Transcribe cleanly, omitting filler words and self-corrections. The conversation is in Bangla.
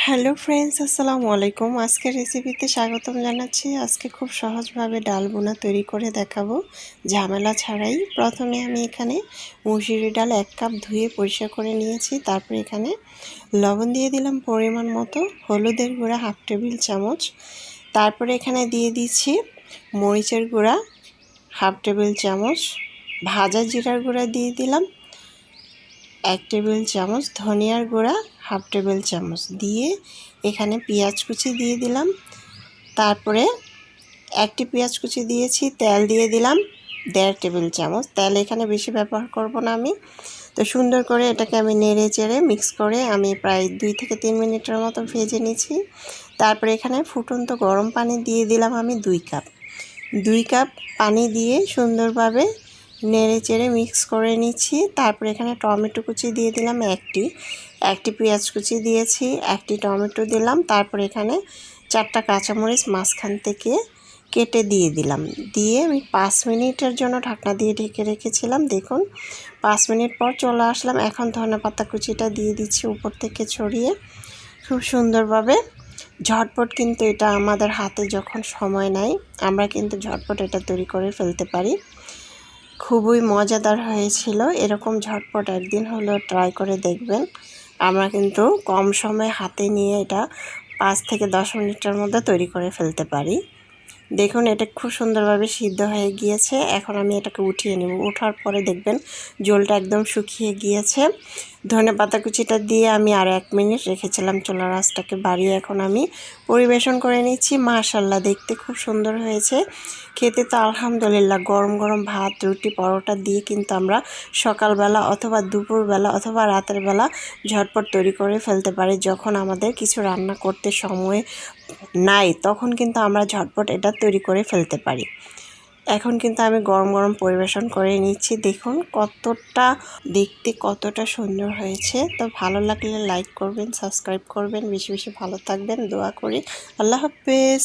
হ্যালো ফ্রেন্ডস, আসসালামু আলাইকুম। আজকের রেসিপিতে স্বাগতম জানাচ্ছি। আজকে খুব সহজভাবে ডাল বোনা তৈরি করে দেখাবো, ঝামেলা ছাড়াই। প্রথমে আমি এখানে মুসুরি ডাল 1 কাপ ধুয়ে পরিষ্কার করে নিয়েছি। তারপরে এখানে লবণ দিয়ে দিলাম পরিমাণ মতো, হলুদের গুঁড়া 1/2 টেবিল চামচ। তারপরে এখানে দিয়ে দিচ্ছি মরিচের গুঁড়া 1/2 টেবিল চামচ, ভাজা জিরার গুঁড়া দিয়ে দিলাম 1 টেবিল চামচ, ধনিয়ার গুঁড়া 1/2 টেবিল চামচ দিয়ে এখানে পেঁয়াজ কুচি দিয়ে দিলাম। তারপরে একটি পেঁয়াজ কুচি দিয়েছি, তেল দিয়ে দিলাম 1.5 টেবিল চামচ। তেল এখানে বেশি ব্যবহার করব না আমি। তো সুন্দর করে এটাকে আমি নেড়ে চেড়ে মিক্স করে আমি প্রায় 2 থেকে 3 মিনিটের মতো ভেজে নিয়েছি। তারপরে এখানে ফুটন্ত গরম পানি দিয়ে দিলাম আমি 2 কাপ পানি দিয়ে সুন্দরভাবে নেড়ে চেড়ে মিক্স করে নিচ্ছি। তারপরে এখানে টমেটো কুচি দিয়ে দিলাম একটি পেঁয়াজ কুচি দিয়েছি, একটি টমেটো দিলাম। তারপরে এখানে 4টা কাঁচামরিচ মাঝখান থেকে কেটে দিয়ে দিলাম। দিয়ে আমি 5 মিনিটের জন্য ঢাকনা দিয়ে ঢেকে রেখেছিলাম। দেখুন 5 মিনিট পর চলে আসলাম। এখন ধনেপাতা কুচিটা দিয়ে দিচ্ছি উপর থেকে ছড়িয়ে। খুব সুন্দরভাবে ঝটপট কিন্তু এটা আমাদের হাতে যখন সময় নাই, আমরা কিন্তু ঝটপট এটা তৈরি করে ফেলতে পারি। খুবই মজাদার হয়েছিল। এরকম ঝটপট একদিন হলেও ট্রাই করে দেখবেন। আমরা কিন্তু কম সময়ে হাতে নিয়ে এটা 5 থেকে 10 মিনিটের মধ্যে তৈরি করে ফেলতে পারি। দেখুন এটা খুব সুন্দরভাবে সিদ্ধ হয়ে গিয়েছে। এখন আমি এটাকে উঠিয়ে নেব। ওঠার পরে দেখবেন ঝোলটা একদম শুকিয়ে গিয়েছে। ধনেপাতা কুচিটা দিয়ে আমি আর 1 মিনিট রেখেছিলাম চুলার আঁচটাকে বাড়িয়ে। এখন আমি পরিবেশন করে নিচ্ছি। মাশাআল্লাহ, দেখতে খুব সুন্দর হয়েছে। খেতে তো আলহামদুলিল্লাহ। গরম গরম ভাত, রুটি, পরোটা দিয়ে কিন্তু আমরা সকালবেলা অথবা দুপুরবেলা অথবা রাতের বেলা ঝটপট তৈরি করে ফেলতে পারি। যখন আমাদের কিছু রান্না করতে সময় নাই, তখন কিন্তু আমরা ঝটপট এটা তৈরি করে ফেলতে পারি। এখন কিন্তু আমি গরম গরম পরিবেশন করে নিচ্ছি। দেখুন দেখতে কতটা সুন্দর হয়েছে। তো ভালো লাগলে লাইক করবেন, সাবস্ক্রাইব করবেন। বেশি বেশি ভালো থাকবেন, দোয়া করি। আল্লাহ হাফেজ।